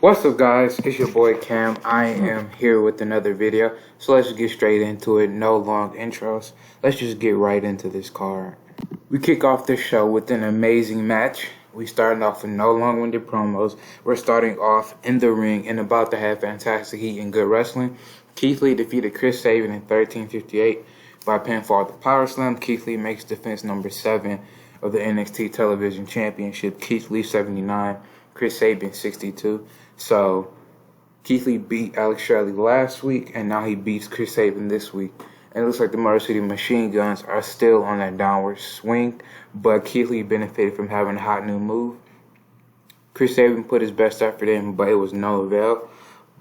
What's up, guys? It's your boy Cam. I am here with another video. So let's just get straight into it. No long intros. Let's just get right into this card. We kick off this show with an amazing match. We started off with no long-winded promos. We're starting off in the ring and about to have fantastic heat and good wrestling. Keith Lee defeated Chris Sabin in 13:58 by pinfall at the Power Slam. Keith Lee makes defense number 7 of the NXT Television Championship. Keith Lee 79, Chris Sabin 62. So Keith Lee beat Alex Shelley last week, and now he beats Chris Sabin this week. And it looks like the Motor City Machine Guns are still on that downward swing, but Keith Lee benefited from having a hot new move. Chris Sabin put his best effort in, but it was no avail.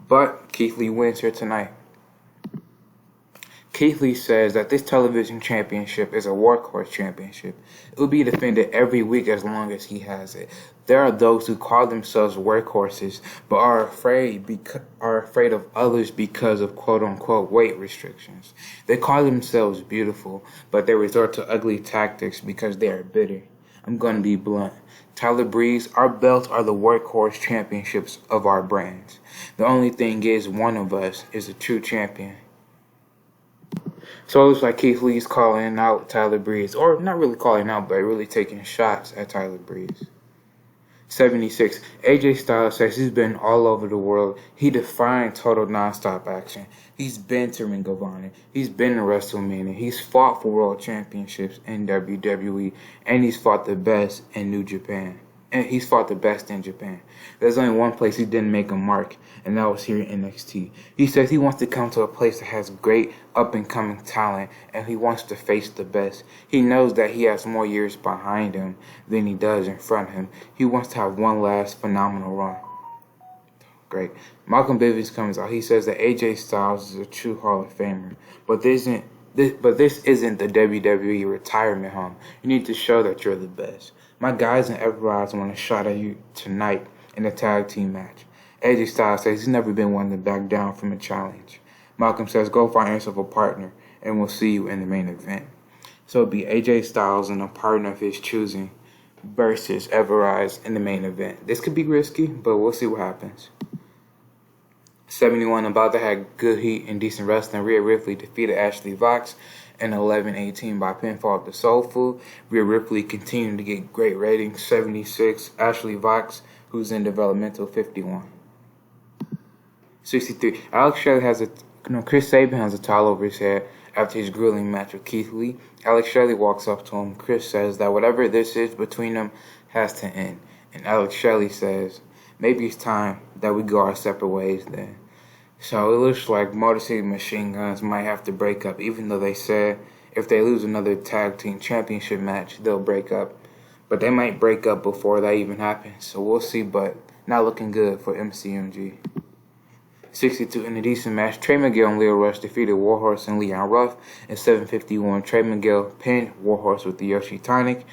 But Keith Lee wins here tonight. Keith Lee says that this television championship is a Workhorse championship. It will be defended every week as long as he has it. There are those who call themselves workhorses, but are afraid of others because of quote-unquote weight restrictions. They call themselves beautiful, but they resort to ugly tactics because they are bitter. I'm going to be blunt. Tyler Breeze, our belts are the Workhorse championships of our brands. The only thing is, one of us is a true champion. So it looks like Keith Lee's calling out Tyler Breeze, or not really calling out, but really taking shots at Tyler Breeze. 76. AJ Styles says he's been all over the world. He defined total nonstop action. He's been to Ring of Honor. He's been to WrestleMania. He's fought for world championships in WWE, and he's fought the best in New Japan. And he's fought the best in Japan. There's only one place he didn't make a mark, and that was here in NXT. He says he wants to come to a place that has great up-and-coming talent, and he wants to face the best. He knows that he has more years behind him than he does in front of him. He wants to have one last phenomenal run. Great. Malcolm Bivens comes out. He says that AJ Styles is a true Hall of Famer, but this isn't the WWE retirement home. You need to show that you're the best. My guys in Everrise want a shot at you tonight in a tag team match. AJ Styles says he's never been one to back down from a challenge. Malcolm says go find yourself a partner, and we'll see you in the main event. So it'll be AJ Styles and a partner of his choosing versus Everrise in the main event. This could be risky, but we'll see what happens. 71, about to have good heat and decent wrestling. Rhea Ripley defeated Ashley Vox in 11:18 by pinfall at the Soul Food. Rhea Ripley continued to get great ratings. 76. Ashley Vox, who's in developmental, 51. 63. Chris Sabin has a towel over his head after his grueling match with Keith Lee. Alex Shelley walks up to him. Chris says that whatever this is between them has to end. And Alex Shelley says, maybe it's time that we go our separate ways then. So it looks like Motor City Machine Guns might have to break up, even though they said if they lose another tag team championship match, they'll break up. But they might break up before that even happens. So we'll see, but not looking good for MCMG. 62, in a decent match, Trey Miguel and Leo Rush defeated Workhorse and Leon Ruff. In 7:51, Trey Miguel pinned Workhorse with the Yoshi Tonic.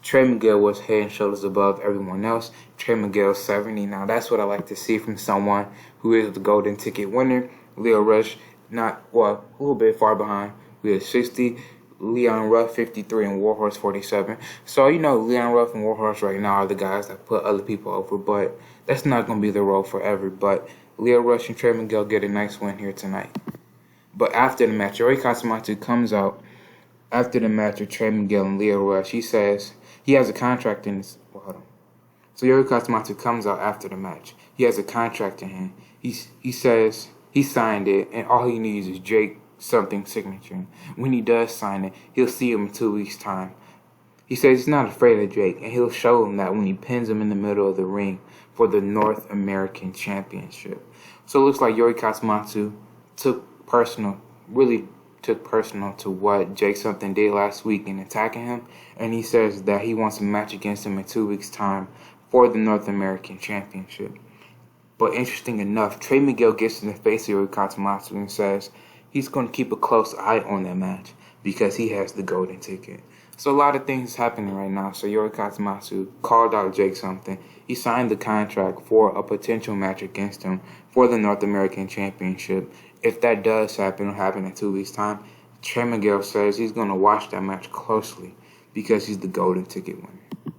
Trey Miguel was head and shoulders above everyone else. Trey Miguel 70. Now that's what I like to see from someone who is the golden ticket winner. Leo Rush a little bit far behind. We had 60. Leon Ruff 53 and Workhorse 47. So Leon Ruff and Workhorse right now are the guys that put other people over, but that's not going to be the role forever. But Leo Rush and Trey Miguel get a nice win here tonight. But after the match, Yori Katsumatsu comes out after the match with Trey Miguel and Leo Rush. He says he has a contract in his... So Yori Katsumatsu comes out after the match. He has a contract in him. He says he signed it, and all he needs is Jake something signature. When he does sign it, he'll see him in 2 weeks' time. He says he's not afraid of Jake, and he'll show him that when he pins him in the middle of the ring for the North American Championship. So it looks like Yori Katsumatsu really took personal to what Jake something did last week in attacking him, and he says that he wants a match against him in 2 weeks' time for the North American Championship. But interesting enough, Trey Miguel gets in the face of Yori Katsumatsu and says he's going to keep a close eye on that match because he has the golden ticket. So a lot of things happening right now. So Yori Katsumatsu called out Jake something. He signed the contract for a potential match against him for the North American Championship. If that does happen, it'll happen in 2 weeks' time. Trey Miguel says he's going to watch that match closely because he's the golden ticket winner.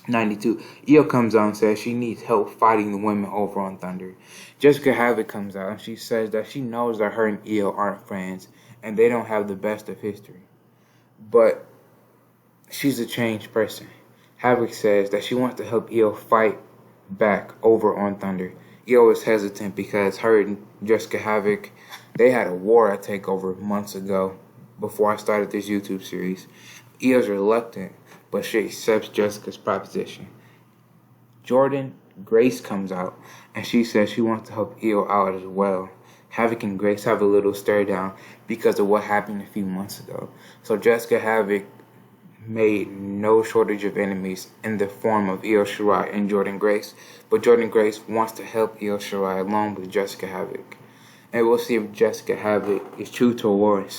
92. Io comes out and says she needs help fighting the women over on Thunder. Jessica Havoc comes out and she says that she knows that her and Io aren't friends and they don't have the best of history. But she's a changed person. Havoc says that she wants to help Io fight back over on Thunder. Io is hesitant because her and Jessica Havoc, they had a war at TakeOver months ago before I started this YouTube series. Io's reluctant, but she accepts Jessica's proposition. Jordan Grace comes out and she says she wants to help Io out as well. Havoc and Grace have a little stare down because of what happened a few months ago. So Jessica Havoc made no shortage of enemies in the form of Io Shirai and Jordan Grace, but Jordan Grace wants to help Io Shirai along with Jessica Havoc. And we'll see if Jessica Havoc is true to her word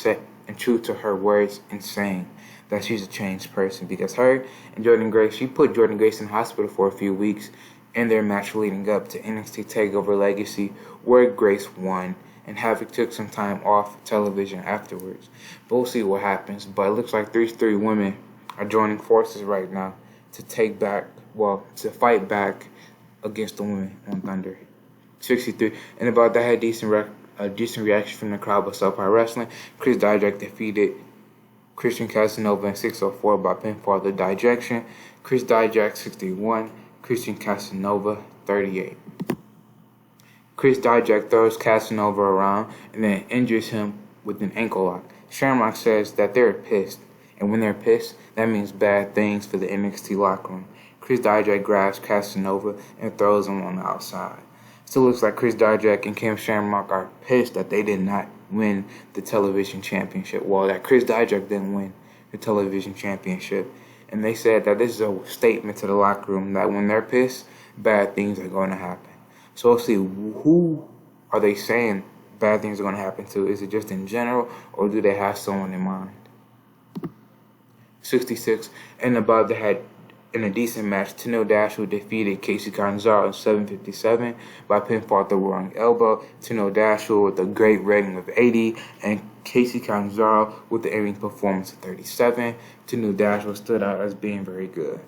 and true to her words in saying that she's a changed person, because her and Jordan Grace, she put Jordan Grace in hospital for a few weeks in their match leading up to NXT TakeOver Legacy, where Grace won, and Havoc took some time off television afterwards. But we'll see what happens. But it looks like these three women are joining forces right now to to fight back against the women on Thunder. 63. And about that, had a decent reaction from the crowd with Subpar Wrestling. Chris Dijak defeated Christian Casanova in 604 by pinfall the Dijection. Chris Dijak 61, Christian Casanova 38. Chris Dijak throws Casanova around and then injures him with an ankle lock. Shamrock says that they're pissed, and when they're pissed, that means bad things for the NXT locker room. Chris Dijak grabs Casanova and throws him on the outside. Still looks like Chris Dijak and Ken Shamrock are pissed that they did not win the television championship. Well, that Chris Dijak didn't win the television championship. And they said that this is a statement to the locker room that when they're pissed, bad things are going to happen. So we'll see, who are they saying bad things are going to happen to? Is it just in general, or do they have someone in mind? 66. And above, they had, in a decent match, Tenille Dashwood defeated Casey Catanzaro in 7:57 by pinfall at the wrong elbow. Tenille Dashwood with a great rating of 80, and Casey Catanzaro with the in-ring performance of 37. Tenille Dashwood stood out as being very good.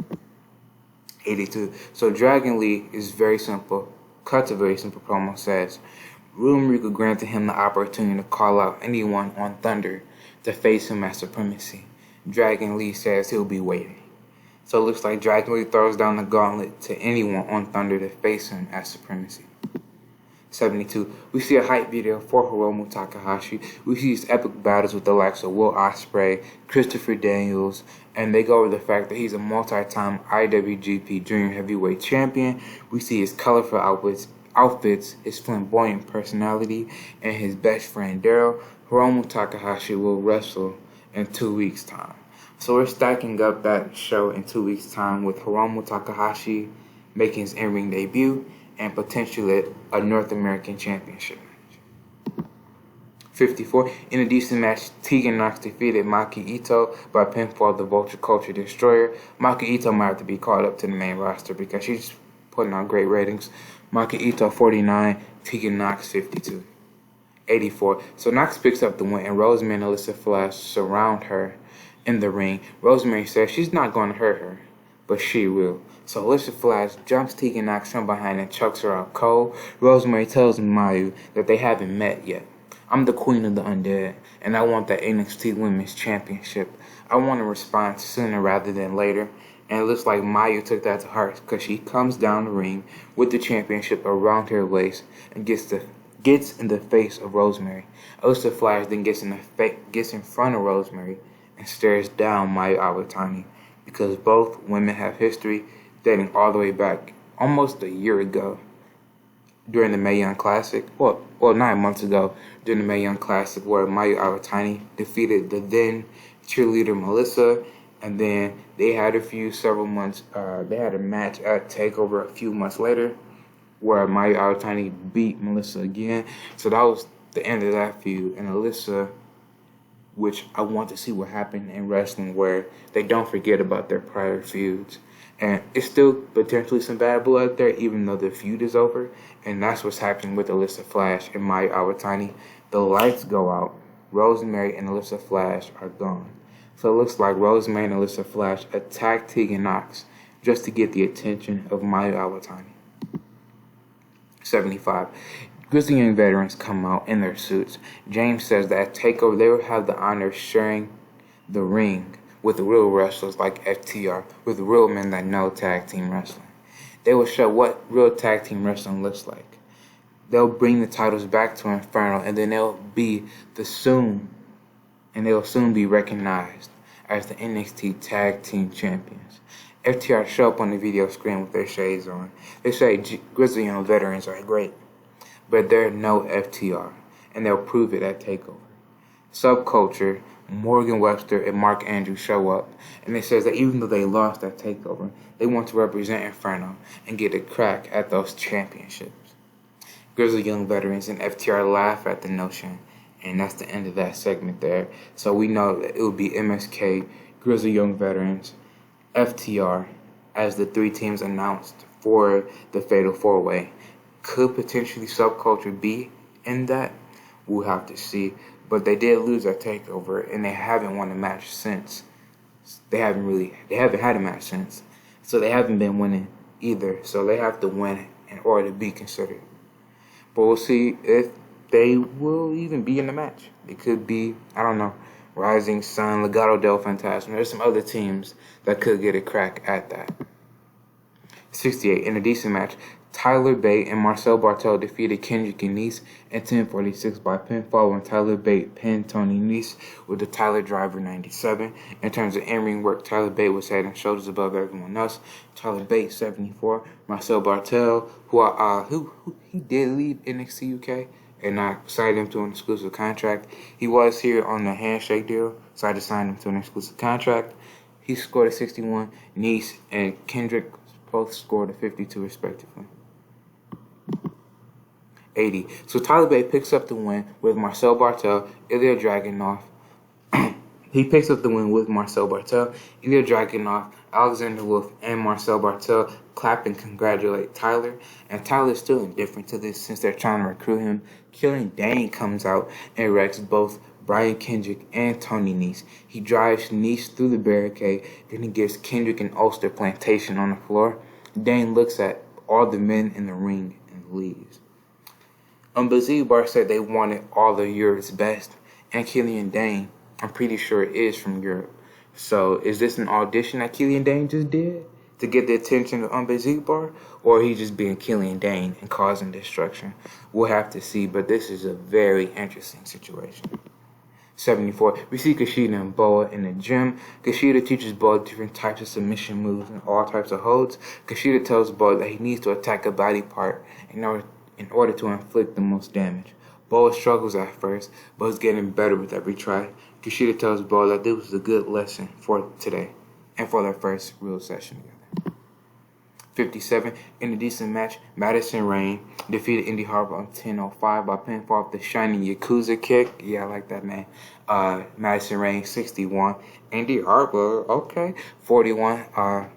82. So Dragon Lee is very simple. Cuts a very simple promo, says Rumriku granted him the opportunity to call out anyone on Thunder to face him at Supremacy. Dragon Lee says he'll be waiting. So it looks like Dragon Lee throws down the gauntlet to anyone on Thunder to face him at Supremacy. 72. We see a hype video for Hiromu Takahashi. We see his epic battles with the likes of Will Ospreay, Christopher Daniels, and they go over the fact that he's a multi-time IWGP Junior Heavyweight Champion. We see his colorful outfits, his flamboyant personality, and his best friend Daryl. Hiromu Takahashi will wrestle in 2 weeks' time. So we're stacking up that show in 2 weeks' time with Hiromu Takahashi making his in-ring debut and potentially a North American Championship match. 54. In a decent match, Tegan Knox defeated Maki Ito by pinfall the Vulture Culture Destroyer. Maki Ito might have to be called up to the main roster because she's putting out great ratings. Maki Ito 49, Tegan Knox 52. 84. So Knox picks up the win, and Rosemary and Alyssa Flash surround her in the ring. Rosemary says she's not going to hurt her, but she will. So Alyssa Flash jumps Tegan Knox from behind and chucks her out cold. Rosemary tells Mayu that they haven't met yet. I'm the queen of the undead, and I want that NXT Women's Championship. I want a response sooner rather than later. And it looks like Mayu took that to heart because she comes down the ring with the championship around her waist and gets in the face of Rosemary. Alyssa Flash then gets in front of Rosemary and stares down Mayu Iwatani because both women have history dating all the way back almost a year ago during the Mae Young Classic. Well, 9 months ago during the Mae Young Classic, where Mayu Iwatani defeated the then cheerleader Melissa, and then they had several months. They had a match at TakeOver a few months later, where Mayu Iwatani beat Melissa again. So that was the end of that feud. And Alyssa, which I want to see what happened in wrestling, where they don't forget about their prior feuds. And it's still potentially some bad blood there, even though the feud is over. And that's what's happening with Alyssa Flash and Mayu Iwatani. The lights go out. Rosemary and Alyssa Flash are gone. So it looks like Rosemary and Alyssa Flash attack Tegan Knox just to get the attention of Mayu Iwatani. 75. Grizzly Young veterans come out in their suits. James says that at TakeOver they will have the honor of sharing the ring with the real wrestlers like FTR, with real men that know tag team wrestling. They will show what real tag team wrestling looks like. They'll bring the titles back to Inferno, and then they'll soon be recognized as the NXT Tag Team Champions. FTR show up on the video screen with their shades on. They say Grizzly Young veterans are great, but they're no FTR, and they'll prove it at TakeOver. Subculture, Morgan Webster and Mark Andrews show up, and it says that even though they lost at TakeOver, they want to represent Inferno and get a crack at those championships. Grizzly Young veterans and FTR laugh at the notion, and that's the end of that segment there. So we know that it will be MSK, Grizzly Young veterans, FTR as the three teams announced for the Fatal 4-Way. Could potentially Subculture be in that? We'll have to see. But they did lose at TakeOver, and they haven't won a match since. They haven't had a match since. So they haven't been winning either. So they have to win in order to be considered. But we'll see if they will even be in the match. It could be, I don't know, Rising Sun, Legado del Fantasma. There's some other teams that could get a crack at that. 68. In a decent match, Tyler Bate and Marcel Bartel defeated Kendrick and Nice in 10:46 by pinfall when Tyler Bate pinned Tony Nese with the Tyler Driver 97. In terms of in-ring work, Tyler Bate was head and shoulders above everyone else. Tyler Bate 74. Marcel Bartel, who he did leave NXT UK, and I signed him to an exclusive contract. He was here on the handshake deal, so I just signed him to an exclusive contract. He scored a 61. Nice and Kendrick both scored a 52 respectively. 80. So Tyler Bate picks up the win with Marcel Bartel, Ilya Dragunov. He picks up the win with Marcel Bartel, Ilya Dragunov, Alexander Wolf, and Marcel Bartel clap and congratulate Tyler. And Tyler's still indifferent to this since they're trying to recruit him. Killian Dane comes out and wrecks both Brian Kendrick and Tony Nese. He drives Nese through the barricade, then he gives Kendrick an Ulster plantation on the floor. Dane looks at all the men in the ring and leaves. Bazzi Bar said they wanted all of Europe's best, and Killian Dane, I'm pretty sure, is from Europe. So is this an audition that Killian Dane just did to get the attention of Bazzi Bar, or he just being Killian Dane and causing destruction? We'll have to see, but this is a very interesting situation. 74. We see Kushida and Boa in the gym. Kushida teaches Boa different types of submission moves and all types of holds. Kushida tells Boa that he needs to attack a body part in order to inflict the most damage. Boa struggles at first, but is getting better with every try. Kushida tells Boa that this was a good lesson for today and for their first real session together. 57. In a decent match, Madison Rayne defeated Indy Harbour on 10:05 by pinfall with the shiny Yakuza kick. Yeah, I like that name. Madison Rayne 61. Indy Harbour, okay, 41.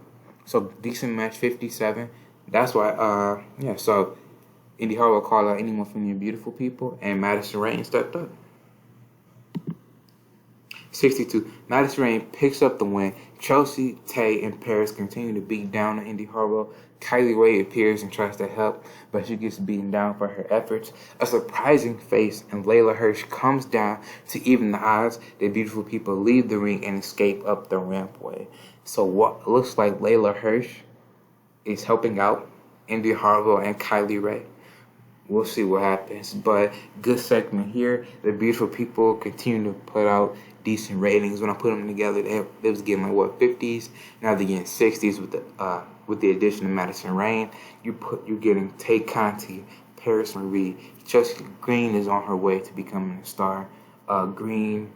So decent match 57. That's why. So Indy Harbour called out anyone from your beautiful people, and Madison Rayne stepped up. 62. Madison Rayne picks up the win. Chelsea, Tay, and Paris continue to beat down on Indy Harbour. Kylie Ray appears and tries to help, but she gets beaten down for her efforts. A surprising face and Layla Hirsch comes down to even the odds. The beautiful people leave the ring and escape up the rampway. So what looks like Layla Hirsch is helping out Indy Harbour and Kylie Ray. We'll see what happens, but good segment here. The beautiful people continue to put out decent ratings. When I put them together, they was getting 50s. Now they're getting 60s with the addition of Madison Rayne. You're getting Tay Conti, Paris Marie, Chelsea Green is on her way to becoming a star. Green,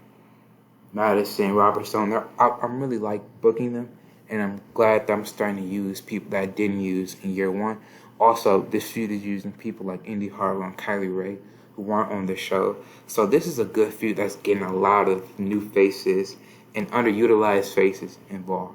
Madison, Robert Stone. I'm really like booking them, and I'm glad that I'm starting to use people that I didn't use in year one. Also, this feud is using people like Indy Harbour and Kylie Ray, who weren't on the show. So this is a good feud that's getting a lot of new faces and underutilized faces involved.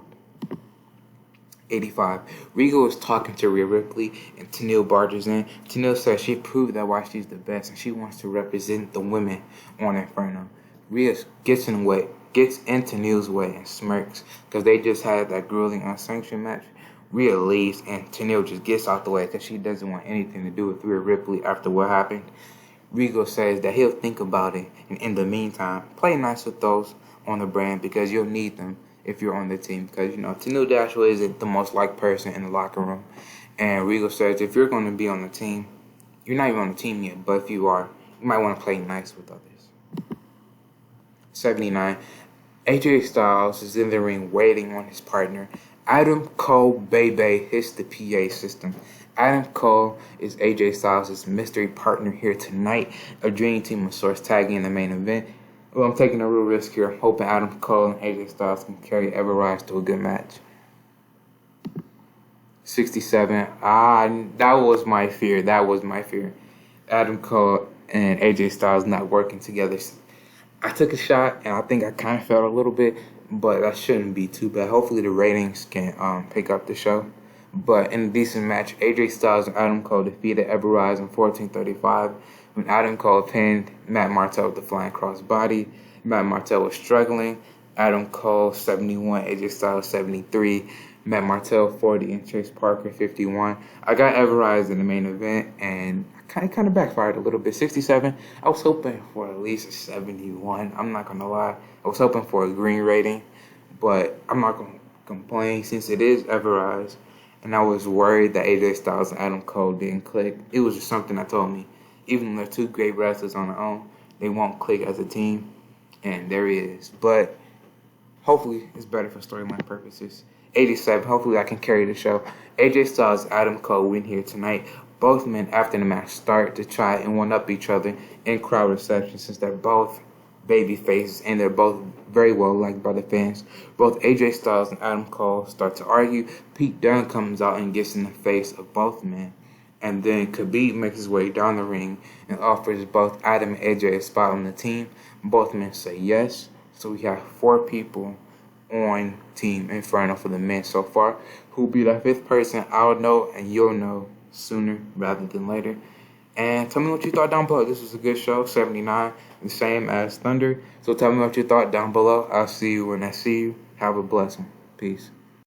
85. Regal is talking to Rhea Ripley, and Tenille barges in. Tenille says she proved that why she's the best, and she wants to represent the women on Inferno. Rhea gets in Tenille's way and smirks, because they just had that grueling unsanctioned match Rhea leaves and Tenille just gets out the way because she doesn't want anything to do with Rhea Ripley after what happened. Regal says that he'll think about it, and in the meantime, play nice with those on the brand because you'll need them if you're on the team. Because, Tenille Dashwood isn't the most liked person in the locker room. And Regal says if you're going to be on the team, you're not even on the team yet, but if you are, you might want to play nice with others. 79. AJ Styles is in the ring waiting on his partner. Adam Cole Bebe hits the PA system. Adam Cole is AJ Styles' mystery partner here tonight. A dream team of sorts tagging in the main event. Well, I'm taking a real risk here. I'm hoping Adam Cole and AJ Styles can carry Ever Rise to a good match. 67. That was my fear. Adam Cole and AJ Styles not working together. I took a shot, and I think I kind of felt a little bit, but that shouldn't be too bad. Hopefully the ratings can pick up the show. But in a decent match, AJ Styles and Adam Cole defeated Ever Rise in 14:35 when Adam Cole pinned Matt Martel with the flying crossbody. Matt Martel was struggling. Adam Cole 71, AJ Styles 73, Matt Martel 40, and Chase Parker 51. I got Ever Rise in the main event, and I kind of backfired a little bit. 67. I was hoping for at least a 71. I'm not gonna lie. I was hoping for a green rating, but I'm not gonna complain since it is Ever Rise. And I was worried that AJ Styles and Adam Cole didn't click. It was just something that told me, even though they're two great wrestlers on their own, they won't click as a team. And there he is. But hopefully it's better for storyline purposes. 87. Hopefully I can carry the show. AJ Styles and Adam Cole win here tonight. Both men after the match start to try and one-up each other in crowd reception since they're both baby faces and they're both very well liked by the fans. Both AJ Styles and Adam Cole start to argue. Pete Dunne comes out and gets in the face of both men. And then Khabib makes his way down the ring and offers both Adam and AJ a spot on the team. Both men say yes. So we have 4 people on Team Inferno for the men so far. Who'll be the 5th person, I'll know and you'll know sooner rather than later. And tell me what you thought down below. This was a good show. 79, the same as Thunder. So tell me what you thought down below. I'll see you when I see you. Have a blessing. Peace.